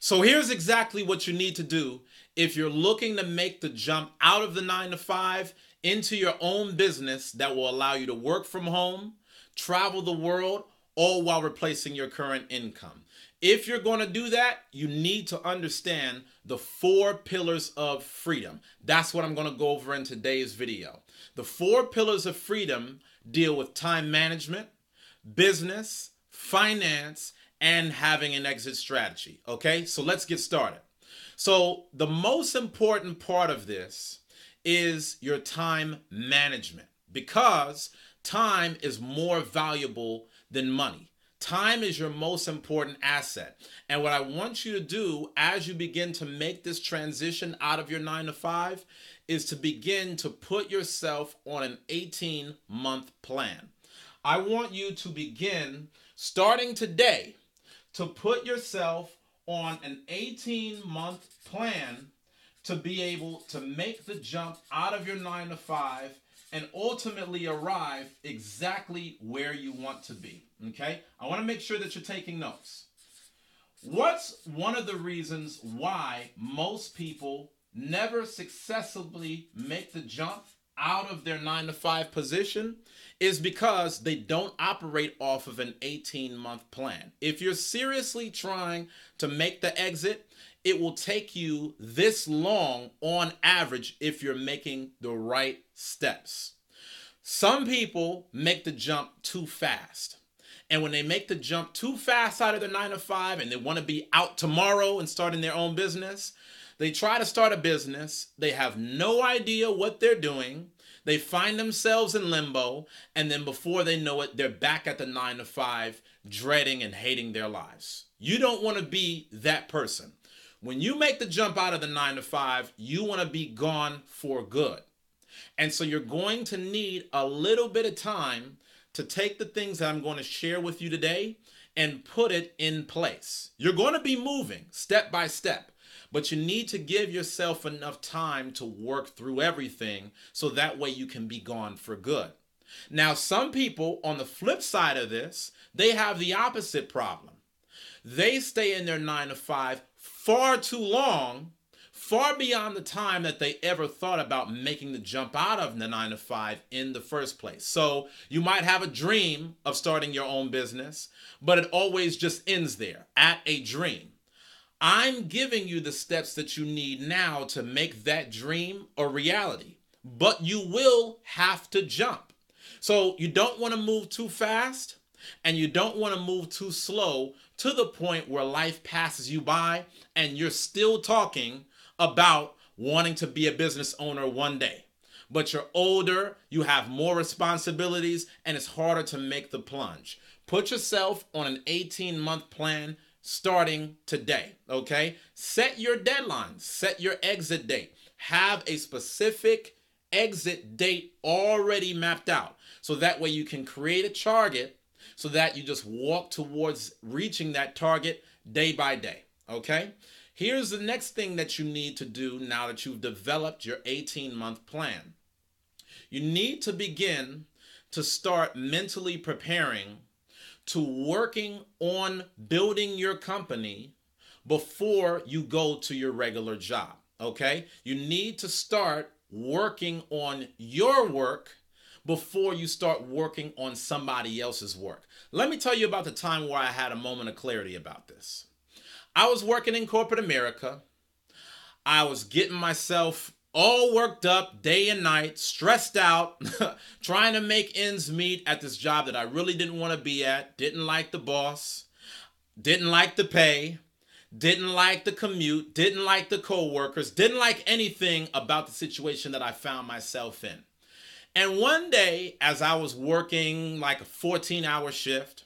So here's exactly what you need to do if you're looking to make the jump out of the 9 to 5 into your own business that will allow you to work from home, travel the world, all while replacing your current income. If you're going to do that, you need to understand the 4 pillars of freedom. That's what I'm going to go over in today's video. The 4 pillars of freedom deal with time management, business, finance, and having an exit strategy. Okay, so let's get started. So, the most important part of this is your time management because time is more valuable than money. Time is your most important asset. And what I want you to do as you begin to make this transition out of your 9 to 5 is to begin to put yourself on an 18-month plan. I want you to begin starting today to put yourself on an 18-month plan to be able to make the jump out of your 9 to 5 and ultimately arrive exactly where you want to be. Okay? I want to make sure that you're taking notes. What's one of the reasons why most people never successfully make the jump out of their 9 to 5 position is because they don't operate off of an 18-month plan. If you're seriously trying to make the exit, it will take you this long on average if you're making the right steps. Some people make the jump too fast. And when they make the jump too fast out of their 9 to 5 and they want to be out tomorrow and starting their own business, they try to start a business. They have no idea what they're doing. They find themselves in limbo. And then before they know it, they're back at the 9 to 5, dreading and hating their lives. You don't want to be that person. When you make the jump out of the 9 to 5, you want to be gone for good. And so you're going to need a little bit of time to take the things that I'm going to share with you today and put it in place. You're going to be moving step by step, but you need to give yourself enough time to work through everything so that way you can be gone for good. Now, some people on the flip side of this, they have the opposite problem. They stay in their 9 to 5 far too long, far beyond the time that they ever thought about making the jump out of the 9 to 5 in the first place. So you might have a dream of starting your own business, but it always just ends there at a dream. I'm giving you the steps that you need now to make that dream a reality, but you will have to jump. So you don't want to move too fast and you don't want to move too slow to the point where life passes you by and you're still talking about wanting to be a business owner one day. But you're older, you have more responsibilities, and it's harder to make the plunge. Put yourself on an 18-month plan starting today, okay? Set your deadlines, set your exit date. Have a specific exit date already mapped out so that way you can create a target so that you just walk towards reaching that target day by day, okay? Here's the next thing that you need to do now that you've developed your 18-month plan. You need to begin to start mentally preparing to working on building your company before you go to your regular job, okay? You need to start working on your work before you start working on somebody else's work. Let me tell you about the time where I had a moment of clarity about this. I was working in corporate America. I was getting myself all worked up day and night, stressed out, trying to make ends meet at this job that I really didn't want to be at, didn't like the boss, didn't like the pay, didn't like the commute, didn't like the coworkers, didn't like anything about the situation that I found myself in. And one day, as I was working like a 14-hour shift,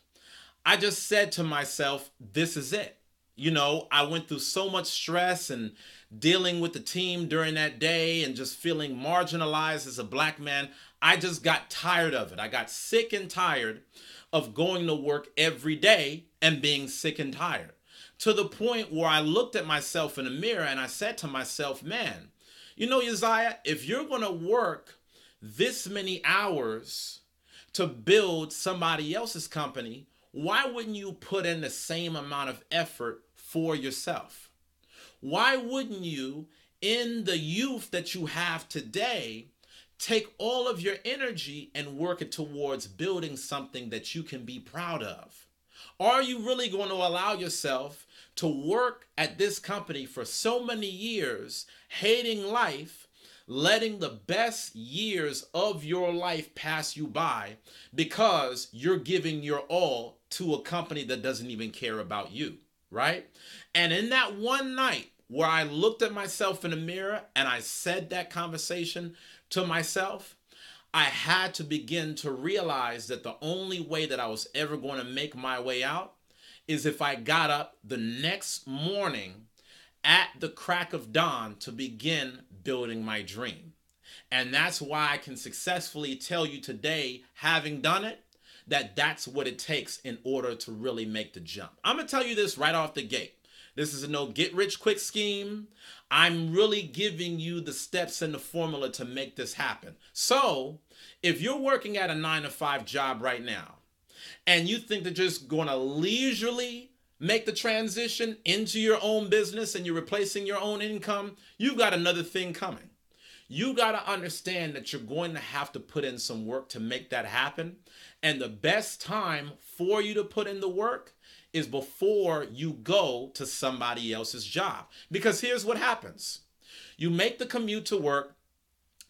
I just said to myself, this is it. You know, I went through so much stress and dealing with the team during that day and just feeling marginalized as a black man. I just got tired of it. I got sick and tired of going to work every day and being sick and tired, to the point where I looked at myself in the mirror and I said to myself, man, you know, Uzziah, if you're going to work this many hours to build somebody else's company, why wouldn't you put in the same amount of effort for yourself? Why wouldn't you, in the youth that you have today, take all of your energy and work it towards building something that you can be proud of? Are you really going to allow yourself to work at this company for so many years, hating life, letting the best years of your life pass you by because you're giving your all to a company that doesn't even care about you, right? And in that one night where I looked at myself in the mirror and I said that conversation to myself, I had to begin to realize that the only way that I was ever going to make my way out is if I got up the next morning at the crack of dawn to begin building my dream. And that's why I can successfully tell you today, having done it, that that's what it takes in order to really make the jump. I'm going to tell you this right off the gate. This is a no get rich quick scheme. I'm really giving you the steps and the formula to make this happen. So if you're working at a 9-to-5 job right now and you think that you're just going to leisurely make the transition into your own business and you're replacing your own income, you've got another thing coming. You got to understand that you're going to have to put in some work to make that happen. And the best time for you to put in the work is before you go to somebody else's job. Because here's what happens. You make the commute to work,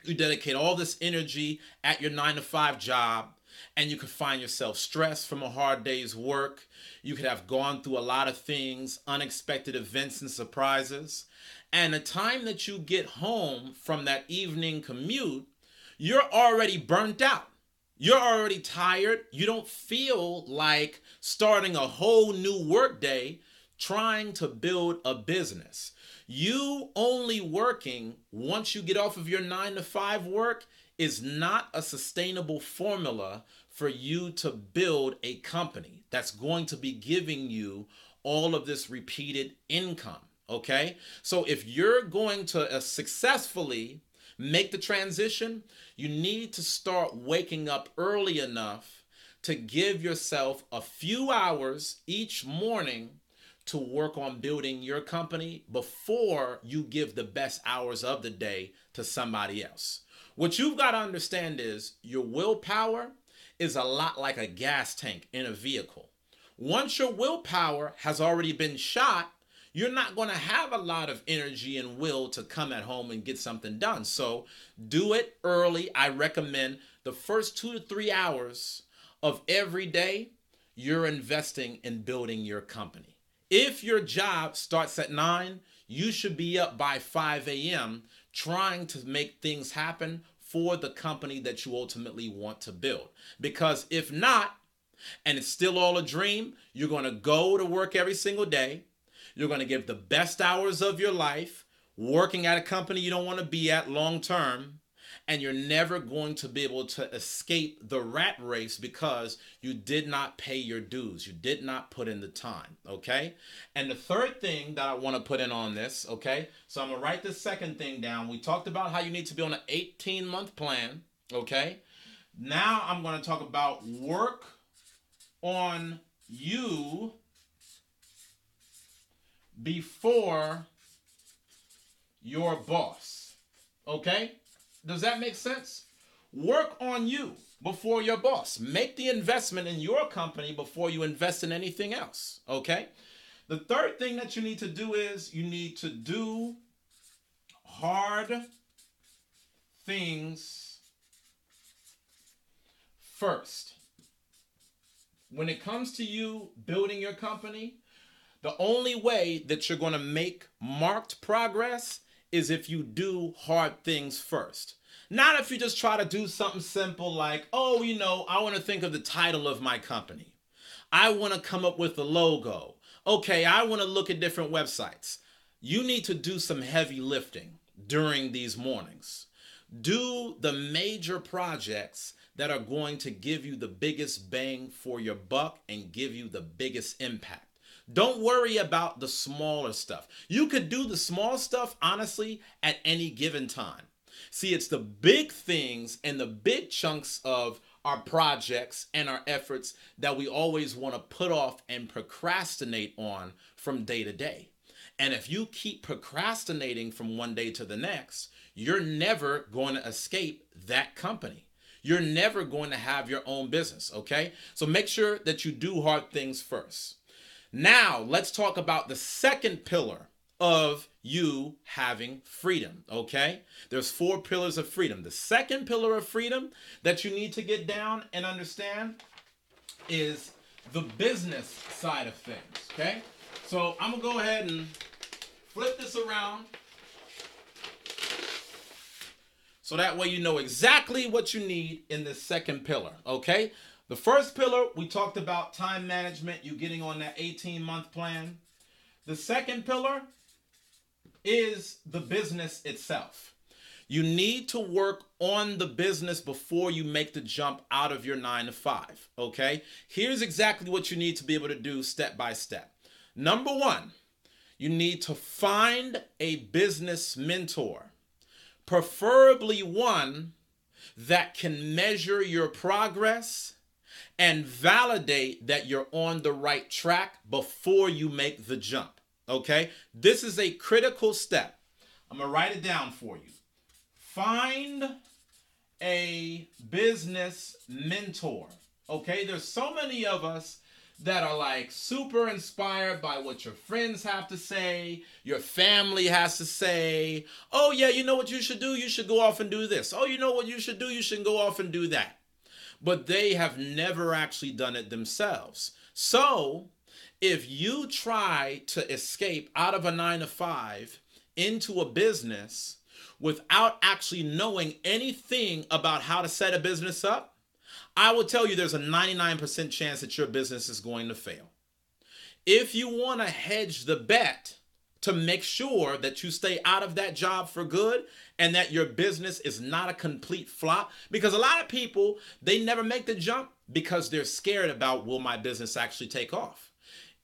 you dedicate all this energy at your 9-to-5 job, and you could find yourself stressed from a hard day's work. You could have gone through a lot of things, unexpected events and surprises. And the time that you get home from that evening commute, you're already burnt out. You're already tired. You don't feel like starting a whole new workday trying to build a business. You only working once you get off of your 9-to-5 work is not a sustainable formula for you to build a company that's going to be giving you all of this repeated income. Okay? So if you're going to successfully make the transition, you need to start waking up early enough to give yourself a few hours each morning to work on building your company before you give the best hours of the day to somebody else. What you've got to understand is your willpower is a lot like a gas tank in a vehicle. Once your willpower has already been shot, you're not going to have a lot of energy and will to come at home and get something done. So do it early. I recommend the first 2 to 3 hours of every day, you're investing in building your company. If your job starts at 9, you should be up by 5 a.m. trying to make things happen for the company that you ultimately want to build. Because if not, and it's still all a dream, you're going to go to work every single day. You're going to give the best hours of your life working at a company you don't want to be at long term, and you're never going to be able to escape the rat race because you did not pay your dues. You did not put in the time, okay? And the third thing that I want to put in on this, okay? So I'm going to write this second thing down. We talked about how you need to be on an 18-month plan, okay? Now I'm going to talk about work on you before your boss. Okay? Does that make sense? Work on you before your boss. Make the investment in your company before you invest in anything else. Okay? The third thing that you need to do is you need to do hard things first. When it comes to you building your company, the only way that you're going to make marked progress is if you do hard things first. Not if you just try to do something simple like, oh, I want to think of the title of my company. I want to come up with a logo. Okay, I want to look at different websites. You need to do some heavy lifting during these mornings. Do the major projects that are going to give you the biggest bang for your buck and give you the biggest impact. Don't worry about the smaller stuff. You could do the small stuff, honestly, at any given time. See, it's the big things and the big chunks of our projects and our efforts that we always want to put off and procrastinate on from day to day. And if you keep procrastinating from one day to the next, you're never going to escape that company. You're never going to have your own business, okay? So make sure that you do hard things first. Now, let's talk about the second pillar of you having freedom, okay? There's 4 pillars of freedom. The second pillar of freedom that you need to get down and understand is the business side of things, okay? So I'm going to go ahead and flip this around so that way you know exactly what you need in this second pillar, okay? The first pillar, we talked about time management, you getting on that 18-month plan. The second pillar is the business itself. You need to work on the business before you make the jump out of your 9 to 5, okay? Here's exactly what you need to be able to do step by step. Number 1, you need to find a business mentor, preferably one that can measure your progress and validate that you're on the right track before you make the jump, okay? This is a critical step. I'm going to write it down for you. Find a business mentor, okay? There's so many of us that are like super inspired by what your friends have to say, your family has to say. Oh yeah, you know what you should do? You should go off and do this. Oh, you know what you should do? You should go off and do that. But they have never actually done it themselves. So if you try to escape out of a 9 to 5 into a business without actually knowing anything about how to set a business up, I will tell you there's a 99% chance that your business is going to fail. If you want to hedge the bet to make sure that you stay out of that job for good and that your business is not a complete flop, because a lot of people, they never make the jump because they're scared about, will my business actually take off?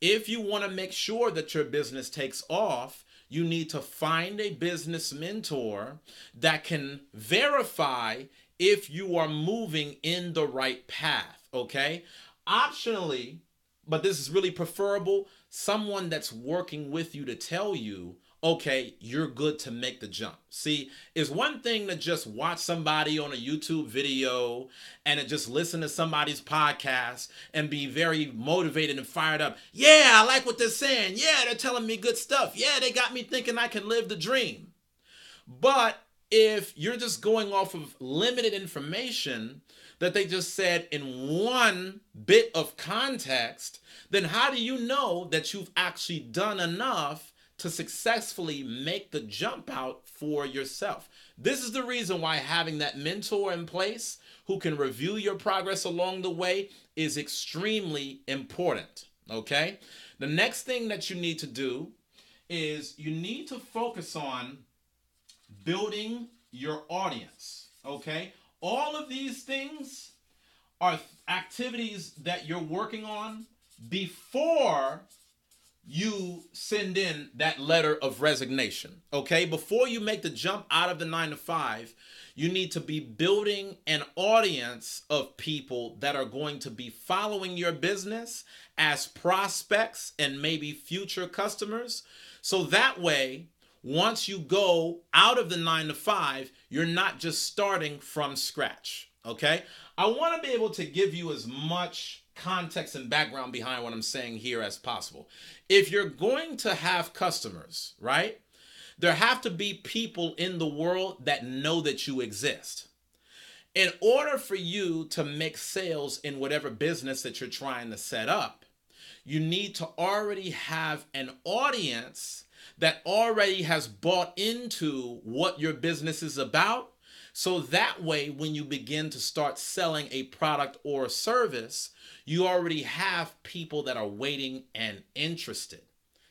If you want to make sure that your business takes off, you need to find a business mentor that can verify if you are moving in the right path, okay? Optionally, but this is really preferable, someone that's working with you to tell you, okay, you're good to make the jump. See, it's one thing to just watch somebody on a YouTube video and to just listen to somebody's podcast and be very motivated and fired up. Yeah, I like what they're saying. Yeah, they're telling me good stuff. Yeah, they got me thinking I can live the dream. But if you're just going off of limited information that they just said in one bit of context, then how do you know that you've actually done enough to successfully make the jump out for yourself? This is the reason why having that mentor in place who can review your progress along the way is extremely important, okay? The next thing that you need to do is you need to focus on building your audience, okay? All of these things are activities that you're working on before you send in that letter of resignation, okay? Before you make the jump out of the 9 to 5, you need to be building an audience of people that are going to be following your business as prospects and maybe future customers. So that way, once you go out of the 9 to 5, you're not just starting from scratch, okay? I want to be able to give you as much context and background behind what I'm saying here as possible. If you're going to have customers, right, there have to be people in the world that know that you exist. In order for you to make sales in whatever business that you're trying to set up, you need to already have an audience that already has bought into what your business is about. So that way, when you begin to start selling a product or a service, you already have people that are waiting and interested.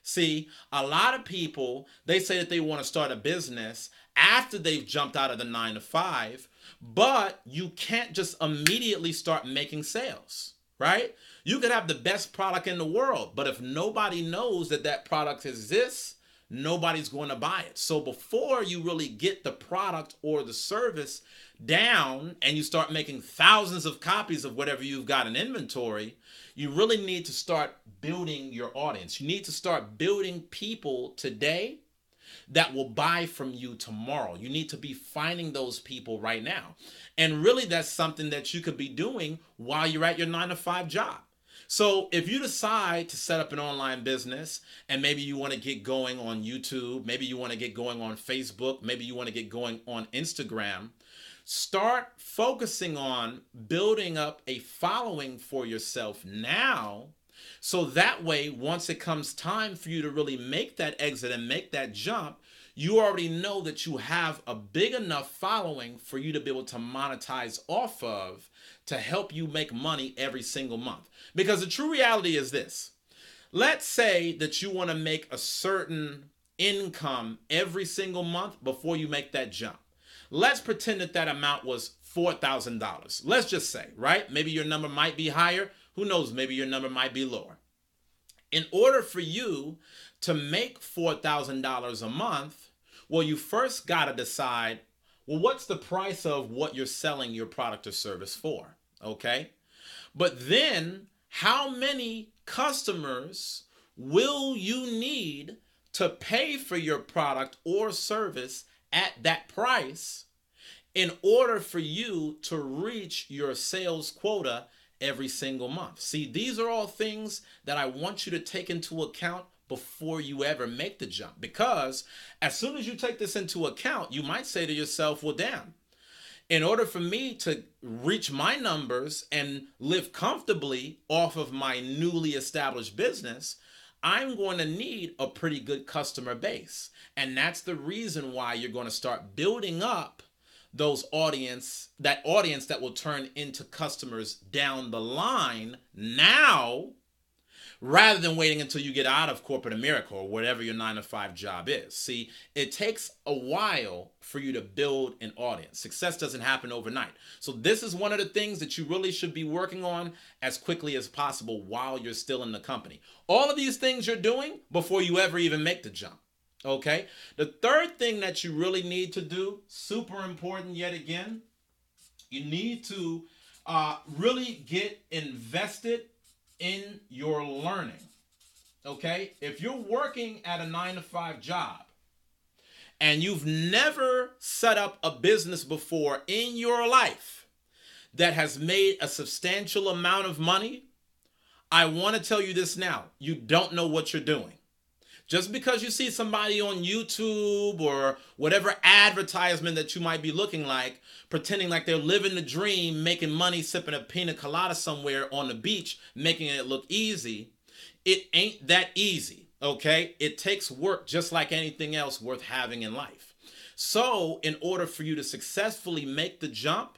See, a lot of people, they say that they want to start a business after they've jumped out of the 9 to 5, but you can't just immediately start making sales, right? You could have the best product in the world, but if nobody knows that that product exists, nobody's going to buy it. So before you really get the product or the service down and you start making thousands of copies of whatever you've got in inventory, you really need to start building your audience. You need to start building people today that will buy from you tomorrow. You need to be finding those people right now. And really, that's something that you could be doing while you're at your 9-to-5 job. So if you decide to set up an online business and maybe you want to get going on YouTube, maybe you want to get going on Facebook, maybe you want to get going on Instagram, start focusing on building up a following for yourself now. So that way, once it comes time for you to really make that exit and make that jump, you already know that you have a big enough following for you to be able to monetize off of to help you make money every single month. Because the true reality is this. Let's say that you want to make a certain income every single month before you make that jump. Let's pretend that that amount was $4,000. Let's just say, right? Maybe your number might be higher. Who knows? Maybe your number might be lower. In order for you to make $4,000 a month, well, you first got to decide, well, what's the price of what you're selling your product or service for? Okay. But then how many customers will you need to pay for your product or service at that price in order for you to reach your sales quota every single month? See, these are all things that I want you to take into account before you ever make the jump. Because as soon as you take this into account, you might say to yourself, well, damn, in order for me to reach my numbers and live comfortably off of my newly established business, I'm going to need a pretty good customer base. And that's the reason why you're going to start building up those audience that will turn into customers down the line now, rather than waiting until you get out of corporate America or whatever your 9-to-5 job is. See, it takes a while for you to build an audience. Success doesn't happen overnight. So this is one of the things that you really should be working on as quickly as possible while you're still in the company. All of these things you're doing before you ever even make the jump. Okay? The third thing that you really need to do, super important yet again, you need to really get invested in your learning. Okay? If you're working at a 9-to-5 job and you've never set up a business before in your life that has made a substantial amount of money, I want to tell you this now. You don't know what you're doing. Just because you see somebody on YouTube or whatever advertisement that you might be looking like, pretending like they're living the dream, making money, sipping a pina colada somewhere on the beach, making it look easy, it ain't that easy, okay? It takes work just like anything else worth having in life. So in order for you to successfully make the jump,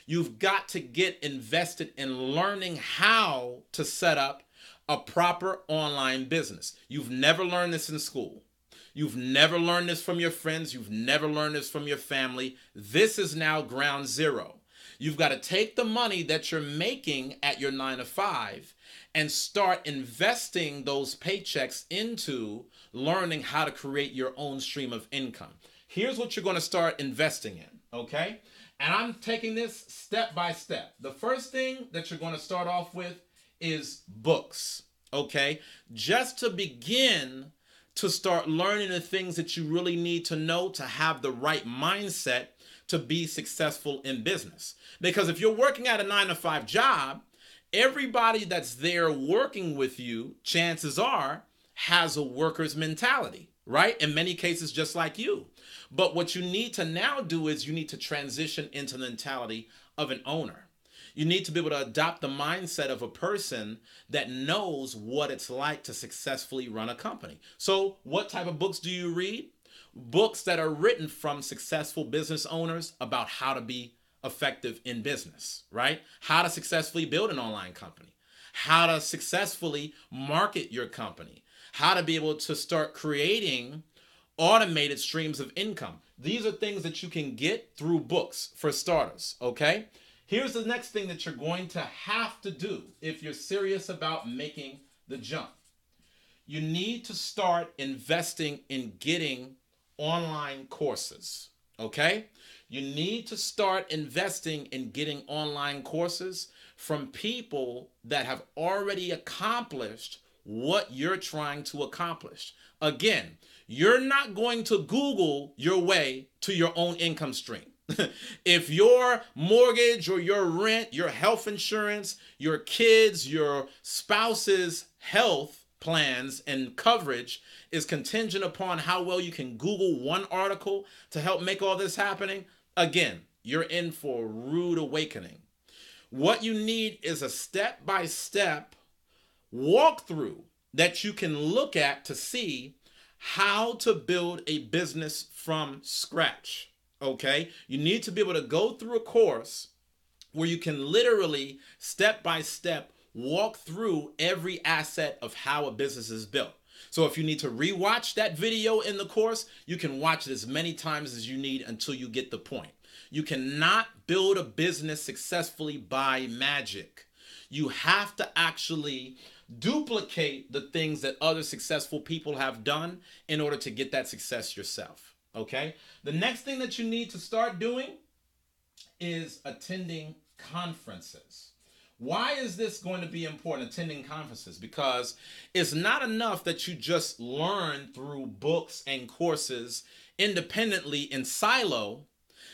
you've got to get invested in learning how to set up a proper online business. You've never learned this in school. You've never learned this from your friends. You've never learned this from your family. This is now ground zero. You've got to take the money that you're making at your 9-to-5 and start investing those paychecks into learning how to create your own stream of income. Here's what you're going to start investing in, okay? And I'm taking this step by step. The first thing that you're going to start off with is books, okay? Just to begin to start learning the things that you really need to know to have the right mindset to be successful in business. Because if you're working at a 9-to-5 job, everybody that's there working with you, chances are, has a worker's mentality, right? In many cases, just like you. But what you need to now do is you need to transition into the mentality of an owner. You need to be able to adopt the mindset of a person that knows what it's like to successfully run a company. So what type of books do you read? Books that are written from successful business owners about how to be effective in business, right? How to successfully build an online company, how to successfully market your company, how to be able to start creating automated streams of income. These are things that you can get through books for starters, okay? Here's the next thing that you're going to have to do if you're serious about making the jump. you need to start investing in getting online courses. Okay? You need to start investing in getting online courses from people that have already accomplished what you're trying to accomplish. Again, you're not going to Google your way to your own income stream. If your mortgage or your rent, your health insurance, your kids, your spouse's health plans and coverage is contingent upon how well you can Google one article to help make all this happening, again, you're in for a rude awakening. What you need is a step-by-step walkthrough that you can look at to see how to build a business from scratch. Okay? You need to be able to go through a course where you can literally step by step walk through every asset of how a business is built. So if you need to rewatch that video in the course, you can watch it as many times as you need until you get the point. You cannot build a business successfully by magic. You have to actually duplicate the things that other successful people have done in order to get that success yourself. Okay? The next thing that you need to start doing is attending conferences. Why is this going to be important, attending conferences? Because it's not enough that you just learn through books and courses independently in silo.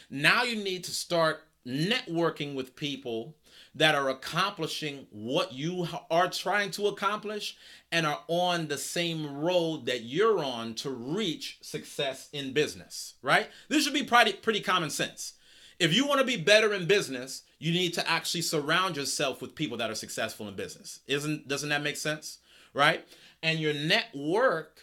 Now you need to start networking with people that are accomplishing what you are trying to accomplish and are on the same road that you're on to reach success in business, right? This should be pretty common sense. If you want to be better in business, you need to actually surround yourself with people that are successful in business. Doesn't that make sense? Right? And your network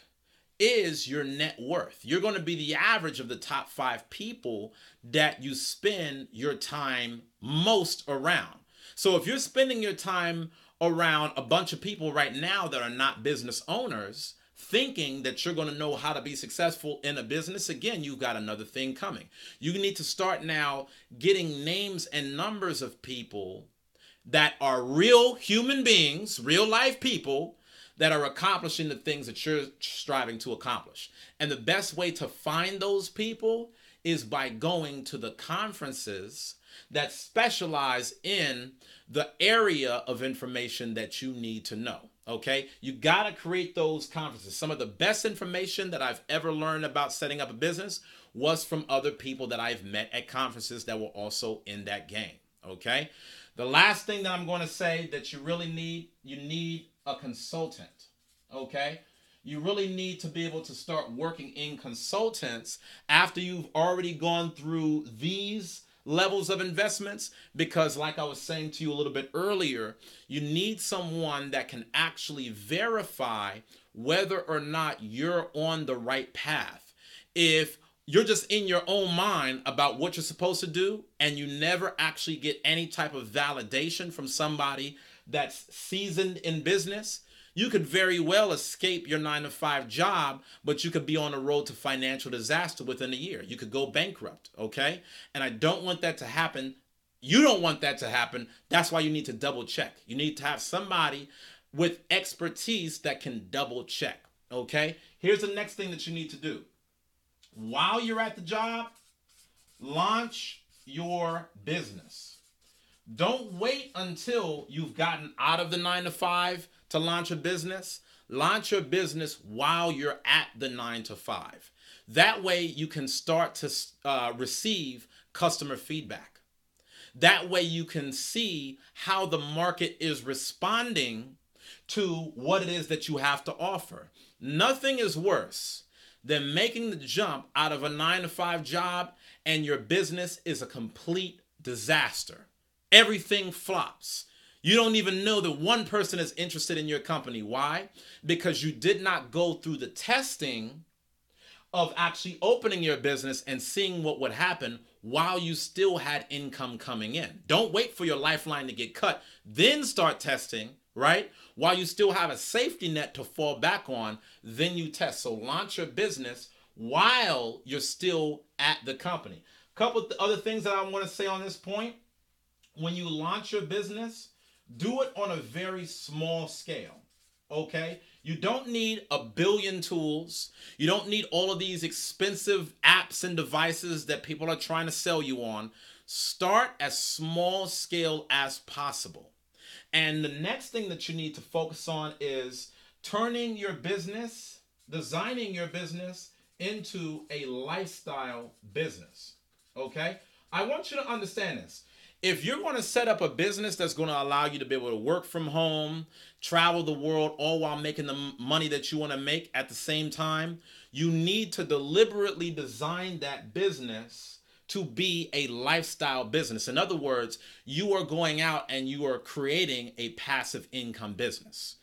is your net worth. You're going to be the average of the top 5 people that you spend your time most around. So if you're spending your time around a bunch of people right now that are not business owners, thinking that you're going to know how to be successful in a business, again, you've got another thing coming. You need to start now getting names and numbers of people that are real human beings, real life people that are accomplishing the things that you're striving to accomplish. And the best way to find those people is by going to the conferences that specialize in the area of information that you need to know. Okay, you got to create those conferences. Some of the best information that I've ever learned about setting up a business was from other people that I've met at conferences that were also in that game. Okay, the last thing that I'm going to say that you really need, you need a consultant. Okay, you really need to be able to start working in consultants after you've already gone through these levels of investments, because like I was saying to you a little bit earlier, you need someone that can actually verify whether or not you're on the right path. If you're just in your own mind about what you're supposed to do and you never actually get any type of validation from somebody that's seasoned in business, you could very well escape your 9-to-5 job, but you could be on the road to financial disaster within a year. You could go bankrupt, okay? And I don't want that to happen. You don't want that to happen. That's why you need to double check. You need to have somebody with expertise that can double check, okay? Here's the next thing that you need to do. While you're at the job, launch your business. Don't wait until you've gotten out of the 9-to-5 to launch a business. Launch your business while you're at the 9-to-5. That way you can start to receive customer feedback. That way you can see how the market is responding to what it is that you have to offer. Nothing is worse than making the jump out of a 9-to-5 job and your business is a complete disaster. Everything flops. You don't even know that one person is interested in your company. Why? Because you did not go through the testing of actually opening your business and seeing what would happen while you still had income coming in. Don't wait for your lifeline to get cut, then start testing, right? While you still have a safety net to fall back on, then you test. So launch your business while you're still at the company. A couple of other things that I want to say on this point. When you launch your business, do it on a very small scale, okay? You don't need a billion tools. You don't need all of these expensive apps and devices that people are trying to sell you on. Start as small scale as possible. And the next thing that you need to focus on is turning your business, designing your business into a lifestyle business. Okay? I want you to understand this. If you're going to set up a business that's going to allow you to be able to work from home, travel the world, all while making the money that you want to make at the same time, you need to deliberately design that business to be a lifestyle business. In other words, you are going out and you are creating a passive income business.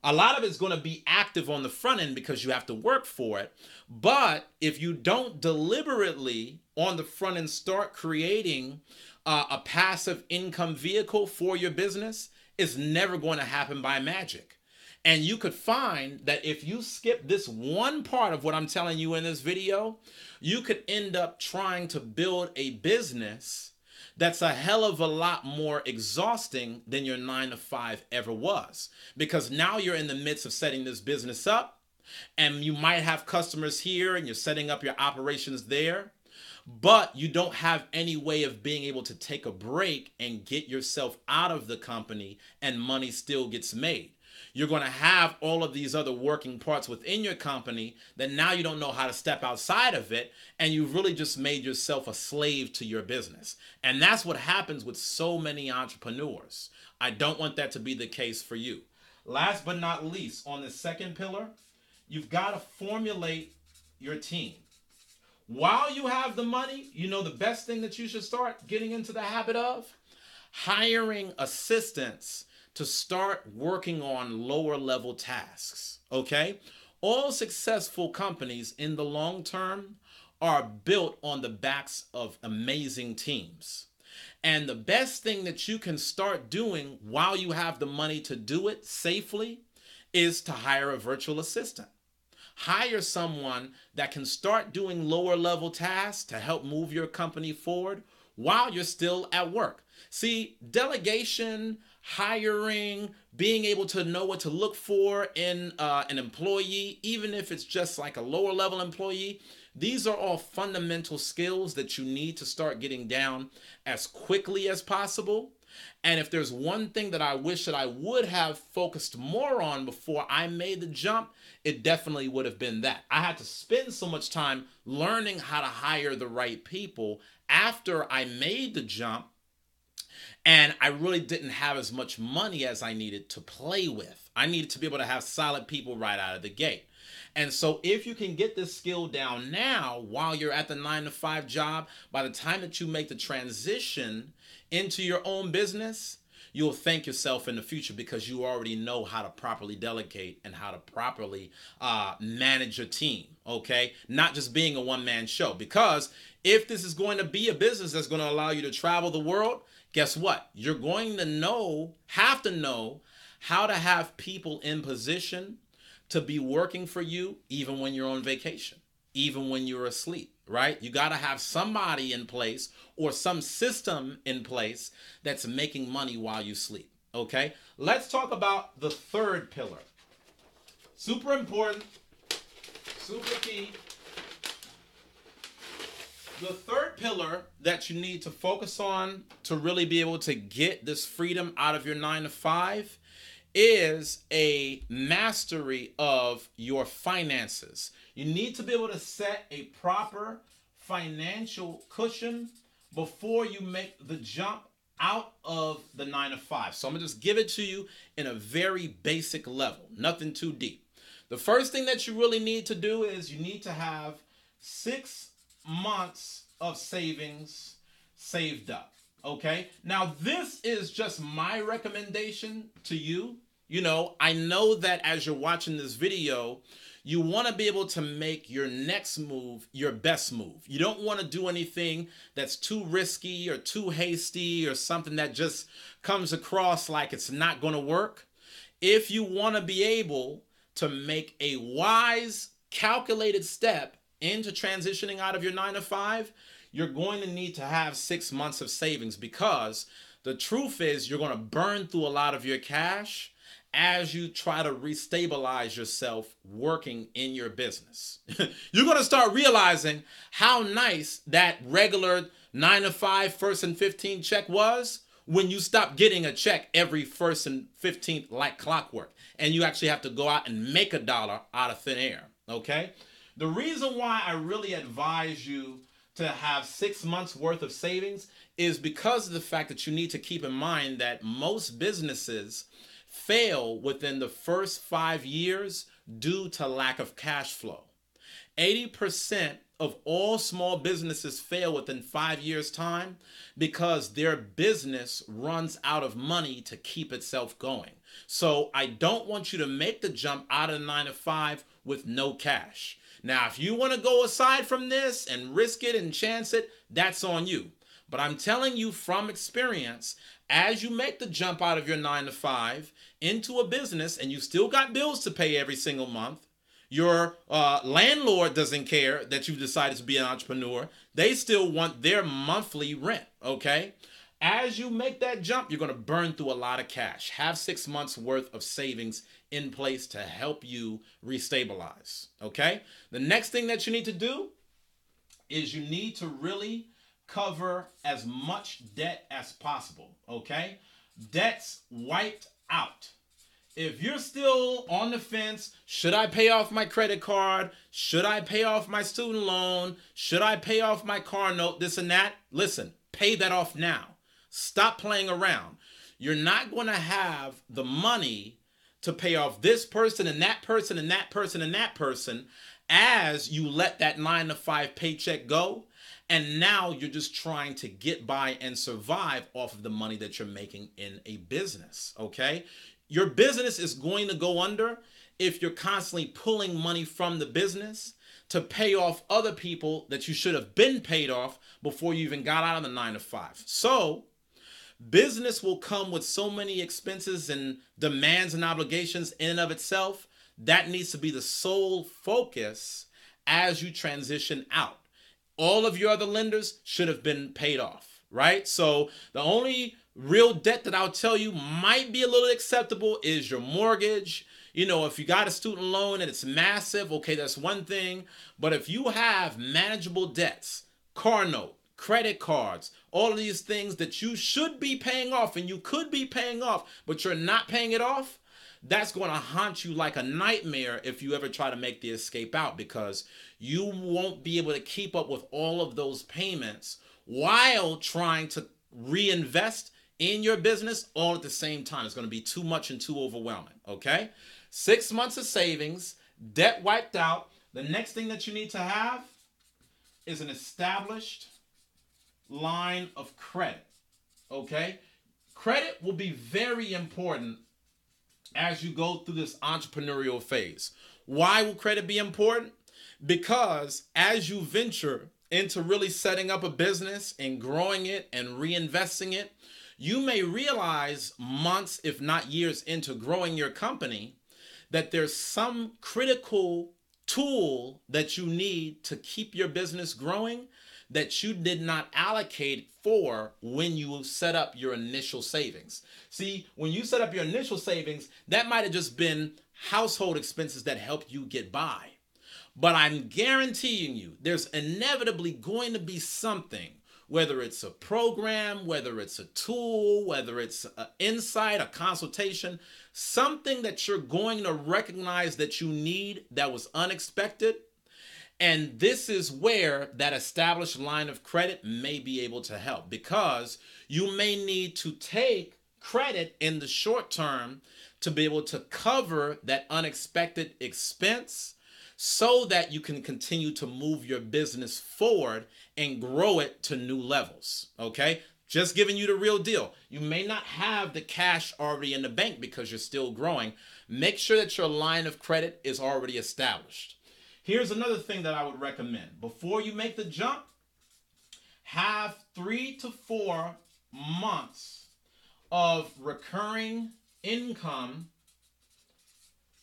A lot of it's going to be active on the front end because you have to work for it. But if you don't deliberately on the front end start creating a passive income vehicle for your business, it's never going to happen by magic. And you could find that if you skip this one part of what I'm telling you in this video, you could end up trying to build a business that's a hell of a lot more exhausting than your 9-to-5 ever was. Because now you're in the midst of setting this business up, and you might have customers here and you're setting up your operations there, but you don't have any way of being able to take a break and get yourself out of the company and money still gets made. You're going to have all of these other working parts within your company that now you don't know how to step outside of it, and you've really just made yourself a slave to your business. And that's what happens with so many entrepreneurs. I don't want that to be the case for you. Last but not least, on the second pillar, you've got to formulate your team. While you have the money, you know the best thing that you should start getting into the habit of? Hiring assistants to start working on lower level tasks, okay? All successful companies in the long term are built on the backs of amazing teams. And the best thing that you can start doing while you have the money to do it safely is to hire a virtual assistant. Hire someone that can start doing lower level tasks to help move your company forward while you're still at work. See, delegation, hiring, being able to know what to look for in an employee, even if it's just like a lower level employee, these are all fundamental skills that you need to start getting down as quickly as possible. And if there's one thing that I wish that I would have focused more on before I made the jump, it definitely would have been that. I had to spend so much time learning how to hire the right people after I made the jump, and I really didn't have as much money as I needed to play with. I needed to be able to have solid people right out of the gate. And so if you can get this skill down now while you're at the 9-to-5 job, by the time that you make the transition into your own business, you'll thank yourself in the future because you already know how to properly delegate and how to properly manage your team, okay? Not just being a one-man show. Because if this is going to be a business that's going to allow you to travel the world, guess what? You're going to have to know how to have people in position to be working for you even when you're on vacation, even when you're asleep, right? You got to have somebody in place or some system in place that's making money while you sleep, okay? Let's talk about the third pillar. Super important, super key. The third pillar that you need to focus on to really be able to get this freedom out of your 9-to-5 is a mastery of your finances. You need to be able to set a proper financial cushion before you make the jump out of the 9-to-5. So I'm gonna just give it to you in a very basic level, nothing too deep. The first thing that you really need to do is you need to have 6 months of savings saved up. Okay, now this is just my recommendation to you. You know, I know that as you're watching this video, you want to be able to make your next move your best move. You don't want to do anything that's too risky or too hasty or something that just comes across like it's not going to work. If you want to be able to make a wise, calculated step into transitioning out of your 9-to-5, you're going to need to have 6 months of savings, because the truth is you're going to burn through a lot of your cash as you try to restabilize yourself working in your business. You're going to start realizing how nice that regular 9 to 5 first and 15 check was when you stop getting a check every first and 15th like clockwork, and you actually have to go out and make a dollar out of thin air. Okay? The reason why I really advise you to have 6 months worth of savings is because of the fact that you need to keep in mind that most businesses fail within the first 5 years due to lack of cash flow. 80% of all small businesses fail within 5 years' time because their business runs out of money to keep itself going. So I don't want you to make the jump out of the 9 to 5 with no cash. Now, if you want to go aside from this and risk it and chance it, that's on you. But I'm telling you from experience, as you make the jump out of your 9 to 5 into a business and you still got bills to pay every single month, your landlord doesn't care that you've decided to be an entrepreneur. They still want their monthly rent, okay? As you make that jump, you're going to burn through a lot of cash. Have 6 months worth of savings in place to help you restabilize, okay? The next thing that you need to do is you need to really cover as much debt as possible, okay? Debt's wiped out. If you're still on the fence, should I pay off my credit card? Should I pay off my student loan? Should I pay off my car note? This and that. Listen, pay that off now. Stop playing around. You're not going to have the money to pay off this person and that person and that person and that person as you let that 9 to 5 paycheck go. And now you're just trying to get by and survive off of the money that you're making in a business, okay? Your business is going to go under if you're constantly pulling money from the business to pay off other people that you should have been paid off before you even got out of the 9 to 5. So business will come with so many expenses and demands and obligations in and of itself. That needs to be the sole focus as you transition out. All of your other lenders should have been paid off, right? So the only real debt that I'll tell you might be a little acceptable is your mortgage. You know, if you got a student loan and it's massive, okay, that's one thing. But if you have manageable debts, car note, credit cards, all of these things that you should be paying off and you could be paying off, but you're not paying it off, that's going to haunt you like a nightmare if you ever try to make the escape out, because you won't be able to keep up with all of those payments while trying to reinvest in your business all at the same time. It's going to be too much and too overwhelming, okay? 6 months of savings, debt wiped out. The next thing that you need to have is an established line of credit, okay? Credit will be very important as you go through this entrepreneurial phase. Why will credit be important? Because as you venture into really setting up a business and growing it and reinvesting it, you may realize months, if not years into growing your company, that there's some critical tool that you need to keep your business growing that you did not allocate for when you set up your initial savings. See, when you set up your initial savings, that might have just been household expenses that helped you get by. But I'm guaranteeing you, there's inevitably going to be something, whether it's a program, whether it's a tool, whether it's an insight, a consultation, something that you're going to recognize that you need that was unexpected. And this is where that established line of credit may be able to help, because you may need to take credit in the short term to be able to cover that unexpected expense so that you can continue to move your business forward and grow it to new levels, okay? Just giving you the real deal. You may not have the cash already in the bank because you're still growing. Make sure that your line of credit is already established. Here's another thing that I would recommend. Before you make the jump, have 3 to 4 months of recurring income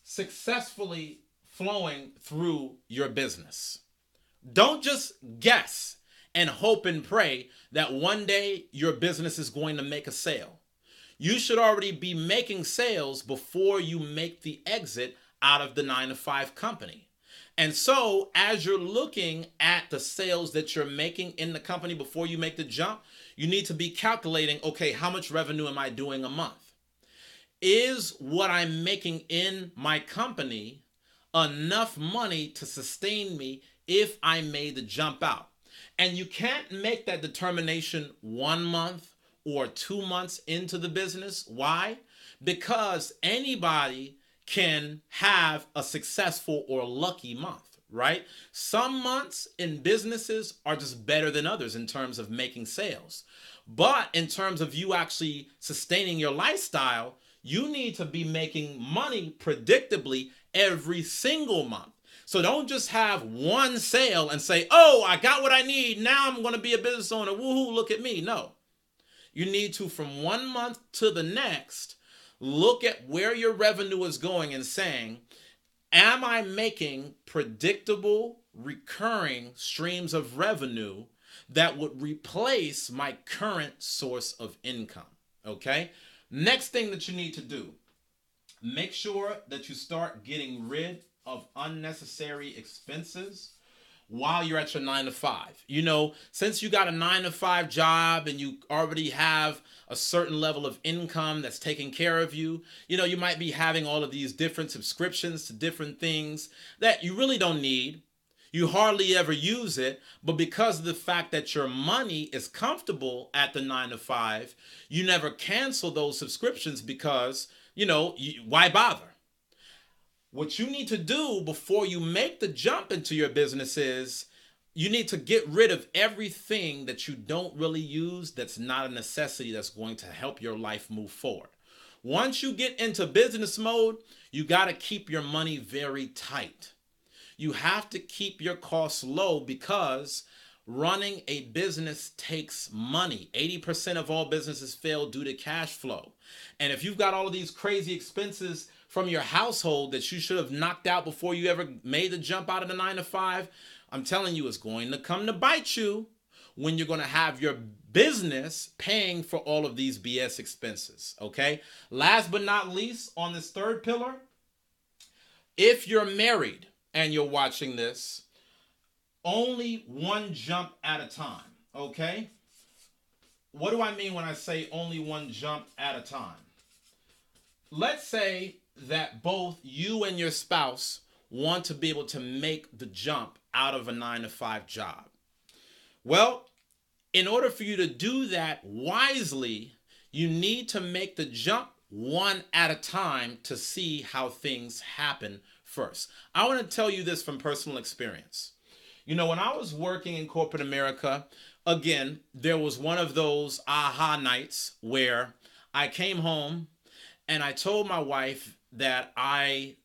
successfully flowing through your business. Don't just guess and hope and pray that one day your business is going to make a sale. You should already be making sales before you make the exit out of the 9 to 5 company. And so, as you're looking at the sales that you're making in the company before you make the jump, you need to be calculating, okay, how much revenue am I doing a month? Is what I'm making in my company enough money to sustain me if I made the jump out? And you can't make that determination 1 month or 2 months into the business. Why? Because anybody can have a successful or lucky month, right? Some months in businesses are just better than others in terms of making sales. But in terms of you actually sustaining your lifestyle, you need to be making money predictably every single month. So don't just have one sale and say, oh, I got what I need. Now I'm going to be a business owner. Woohoo, look at me. No. You need to, from 1 month to the next, look at where your revenue is going and saying, am I making predictable, recurring streams of revenue that would replace my current source of income? Okay? Next thing that you need to do, make sure that you start getting rid of unnecessary expenses while you're at your 9 to 5. You know, since you got a 9 to 5 job and you already have a certain level of income that's taking care of you, you know, you might be having all of these different subscriptions to different things that you really don't need. You hardly ever use it, but because of the fact that your money is comfortable at the 9 to 5, you never cancel those subscriptions because, you know, why bother? What you need to do before you make the jump into your business is you need to get rid of everything that you don't really use that's not a necessity that's going to help your life move forward. Once you get into business mode, you got to keep your money very tight. You have to keep your costs low because running a business takes money. 80% of all businesses fail due to cash flow. And if you've got all of these crazy expenses from your household that you should have knocked out before you ever made the jump out of the 9 to 5, I'm telling you, it's going to come to bite you when you're going to have your business paying for all of these BS expenses, okay? Last but not least, on this third pillar, if you're married and you're watching this, only one jump at a time, okay? What do I mean when I say only one jump at a time? Let's say that both you and your spouse want to be able to make the jump out of a 9 to 5 job. Well, in order for you to do that wisely, you need to make the jump one at a time to see how things happen first. I want to tell you this from personal experience. You know, when I was working in corporate America, again, there was one of those aha nights where I came home and I told my wife that I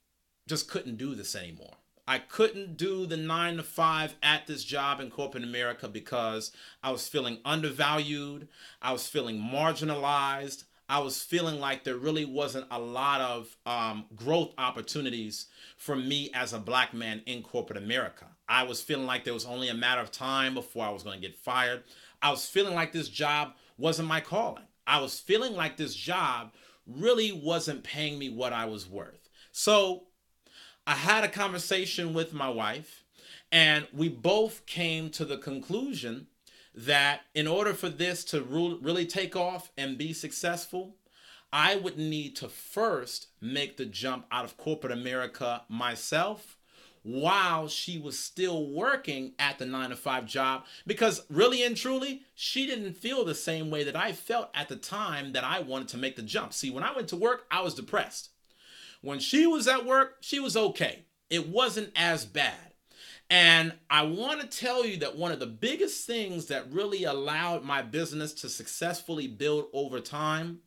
just couldn't do this anymore. I couldn't do the 9 to 5 at this job in corporate America because I was feeling undervalued. I was feeling marginalized. I was feeling like there really wasn't a lot of growth opportunities for me as a black man in corporate America. I was feeling like there was only a matter of time before I was going to get fired. I was feeling like this job wasn't my calling. I was feeling like this job really wasn't paying me what I was worth. So I had a conversation with my wife, and we both came to the conclusion that in order for this to really take off and be successful, I would need to first make the jump out of corporate America myself while she was still working at the 9 to 5 job, because really and truly, she didn't feel the same way that I felt at the time that I wanted to make the jump. See, when I went to work, I was depressed. When she was at work, she was okay. It wasn't as bad. And I want to tell you that one of the biggest things that really allowed my business to successfully build over time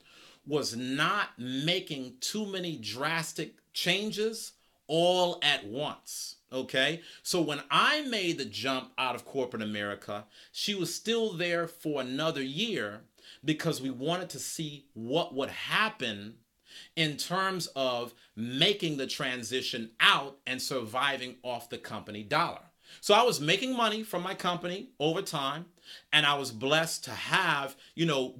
was not making too many drastic changes all at once, okay? So when I made the jump out of corporate America, she was still there for another year because we wanted to see what would happen in terms of making the transition out and surviving off the company dollar. So I was making money from my company over time, and I was blessed to have,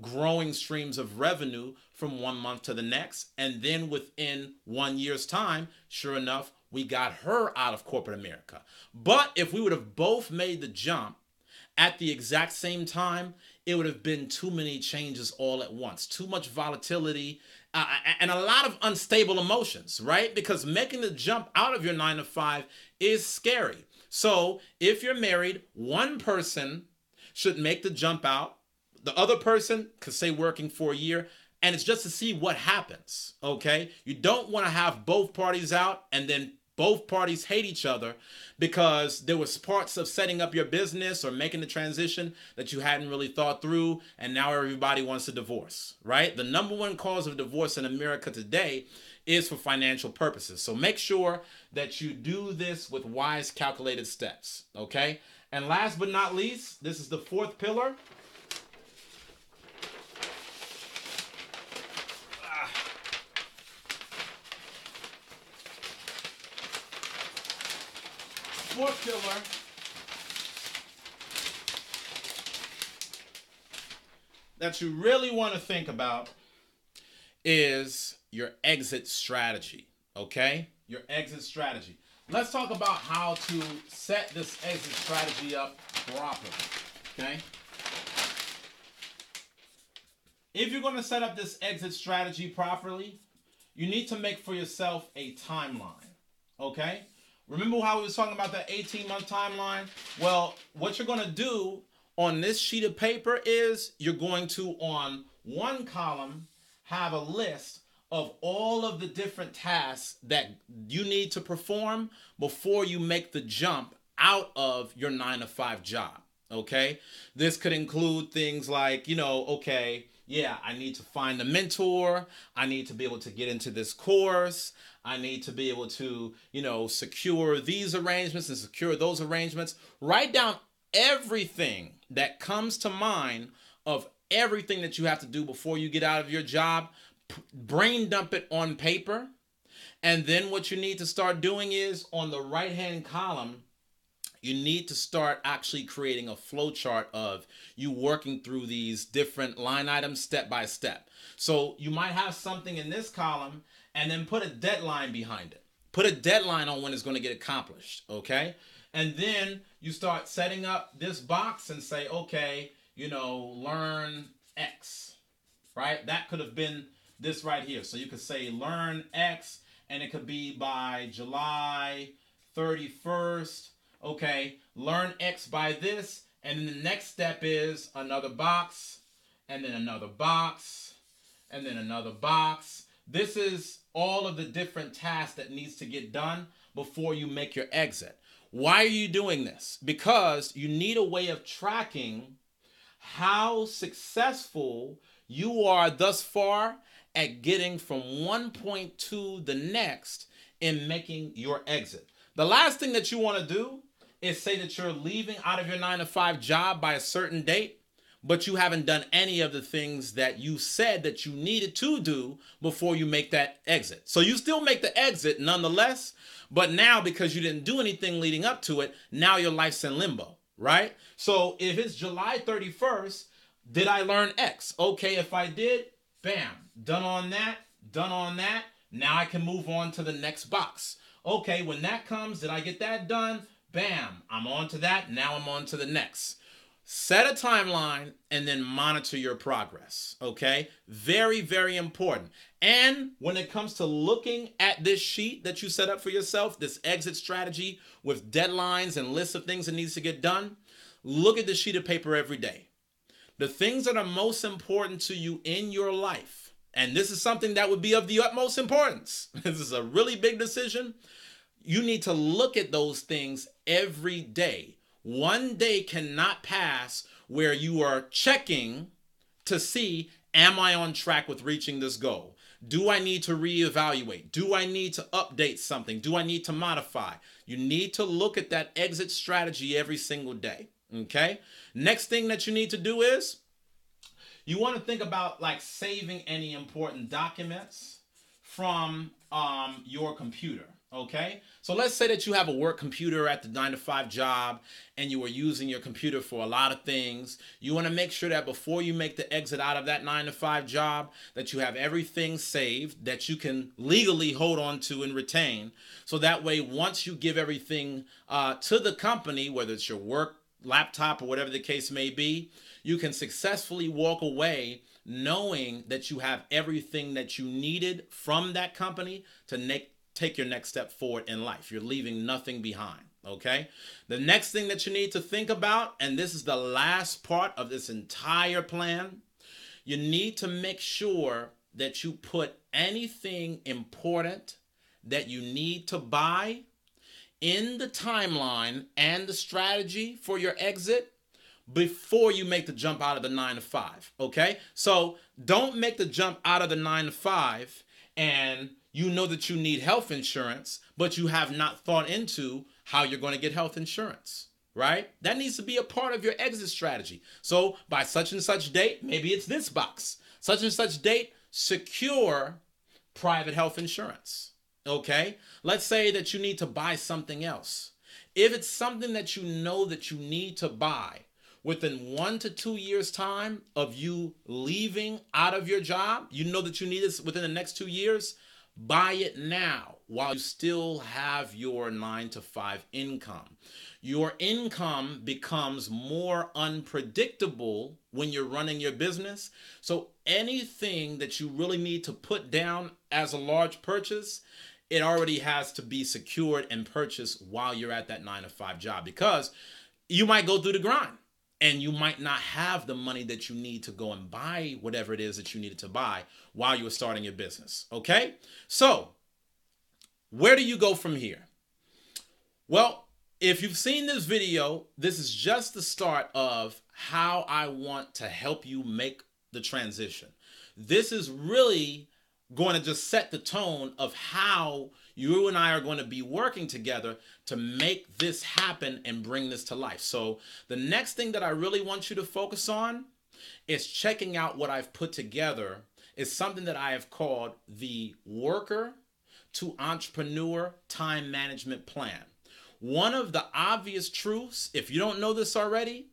growing streams of revenue from one month to the next. And then within 1 year's time, sure enough, we got her out of corporate America. But if we would have both made the jump at the exact same time, it would have been too many changes all at once, too much volatility, and a lot of unstable emotions, right? Because making the jump out of your 9 to 5 is scary. So if you're married, one person should make the jump out. The other person could stay working for a year, and it's just to see what happens, okay? You don't want to have both parties out and then both parties hate each other because there was parts of setting up your business or making the transition that you hadn't really thought through, and now everybody wants a divorce, right? The number one cause of divorce in America today is for financial purposes. So make sure that you do this with wise, calculated steps, okay? And last but not least, this is the fourth pillar. Fourth pillar that you really want to think about is your exit strategy, okay? Your exit strategy. Let's talk about how to set this exit strategy up properly, okay? If you're going to set up this exit strategy properly, you need to make for yourself a timeline, okay? Remember how we was talking about that 18-month timeline? Well, what you're going to do on this sheet of paper is you're going to, on one column, have a list of all of the different tasks that you need to perform before you make the jump out of your 9 to 5 job, okay? This could include things like, okay, yeah, I need to find a mentor. I need to be able to get into this course. I need to be able to, secure these arrangements and secure those arrangements. Write down everything that comes to mind of everything that you have to do before you get out of your job. Brain dump it on paper. And then what you need to start doing is on the right-hand column, you need to start actually creating a flow chart of you working through these different line items step by step. So you might have something in this column and then put a deadline behind it. Put a deadline on when it's going to get accomplished, okay? And then you start setting up this box and say, okay, learn X, right? That could have been this right here. So you could say learn X, and it could be by July 31st. Okay, learn X by this, and then the next step is another box, and then another box, and then another box. This is all of the different tasks that needs to get done before you make your exit. Why are you doing this? Because you need a way of tracking how successful you are thus far at getting from one point to the next in making your exit. The last thing that you want to do is say that you're leaving out of your 9 to 5 job by a certain date, but you haven't done any of the things that you said that you needed to do before you make that exit. So you still make the exit nonetheless, but now because you didn't do anything leading up to it, now your life's in limbo, right? So if it's July 31st, did I learn X? Okay, if I did, bam, done on that, done on that. Now I can move on to the next box. Okay, when that comes, did I get that done? Bam, I'm on to that. Now I'm on to the next. Set a timeline and then monitor your progress, okay? Very, very important. And when it comes to looking at this sheet that you set up for yourself, this exit strategy with deadlines and lists of things that needs to get done, look at the sheet of paper every day. The things that are most important to you in your life, and this is something that would be of the utmost importance. This is a really big decision. You need to look at those things every day. One day cannot pass where you are checking to see, am I on track with reaching this goal? Do I need to reevaluate? Do I need to update something? Do I need to modify? You need to look at that exit strategy every single day, okay? Next thing that you need to do is you want to think about like saving any important documents from your computer. Okay, so let's say that you have a work computer at the 9 to 5 job and you are using your computer for a lot of things. You want to make sure that before you make the exit out of that 9 to 5 job, that you have everything saved that you can legally hold on to and retain. So that way, once you give everything to the company, whether it's your work laptop or whatever the case may be, you can successfully walk away knowing that you have everything that you needed from that company to take your next step forward in life. You're leaving nothing behind. Okay. The next thing that you need to think about, and this is the last part of this entire plan, you need to make sure that you put anything important that you need to buy in the timeline and the strategy for your exit before you make the jump out of the 9 to 5. Okay. So don't make the jump out of the 9 to 5 and you know that you need health insurance, but you have not thought into how you're going to get health insurance, right? That needs to be a part of your exit strategy. So by such and such date, maybe it's this box. Such and such date, secure private health insurance, okay? Let's say that you need to buy something else. If it's something that you know that you need to buy within 1 to 2 years' time of you leaving out of your job, you know that you need this within the next 2 years, buy it now while you still have your 9 to 5 income. Your income becomes more unpredictable when you're running your business. So anything that you really need to put down as a large purchase, it already has to be secured and purchased while you're at that 9 to 5 job, because you might go through the grind and you might not have the money that you need to go and buy whatever it is that you needed to buy while you were starting your business. Okay? So, where do you go from here? Well, if you've seen this video, this is just the start of how I want to help you make the transition. This is really going to just set the tone of how you and I are going to be working together to make this happen and bring this to life. So the next thing that I really want you to focus on is checking out what I've put together. Is something that I have called the Worker to Entrepreneur Time Management Plan. One of the obvious truths, if you don't know this already,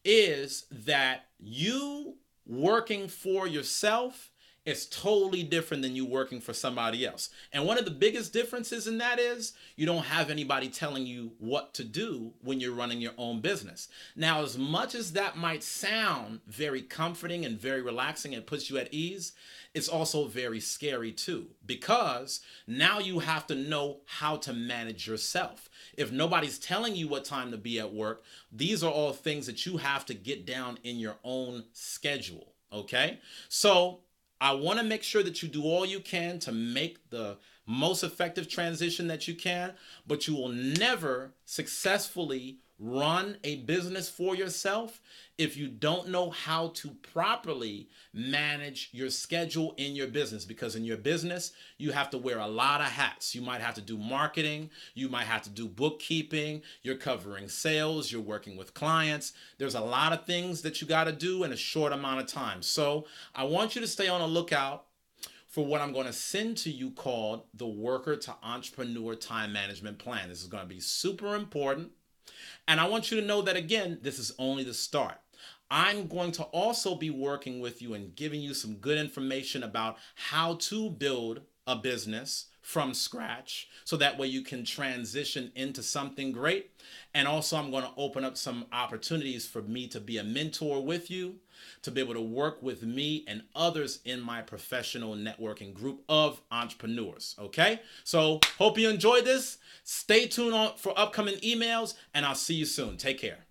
is that you working for yourself is totally different than you working for somebody else. And one of the biggest differences in that is you don't have anybody telling you what to do when you're running your own business. Now, as much as that might sound very comforting and very relaxing and puts you at ease, it's also very scary too, because now you have to know how to manage yourself. If nobody's telling you what time to be at work, these are all things that you have to get down in your own schedule. Okay? So I want to make sure that you do all you can to make the most effective transition that you can, but you will never successfully run a business for yourself if you don't know how to properly manage your schedule in your business. Because in your business, you have to wear a lot of hats. You might have to do marketing. You might have to do bookkeeping. You're covering sales. You're working with clients. There's a lot of things that you got to do in a short amount of time. So I want you to stay on the lookout for what I'm going to send to you called the Worker to Entrepreneur Time Management Plan. This is going to be super important. And I want you to know that, again, this is only the start. I'm going to also be working with you and giving you some good information about how to build a business from scratch, so that way you can transition into something great. And also I'm going to open up some opportunities for me to be a mentor with you, to be able to work with me and others in my professional networking group of entrepreneurs. Okay? So hope you enjoyed this. Stay tuned for upcoming emails, and I'll see you soon. Take care.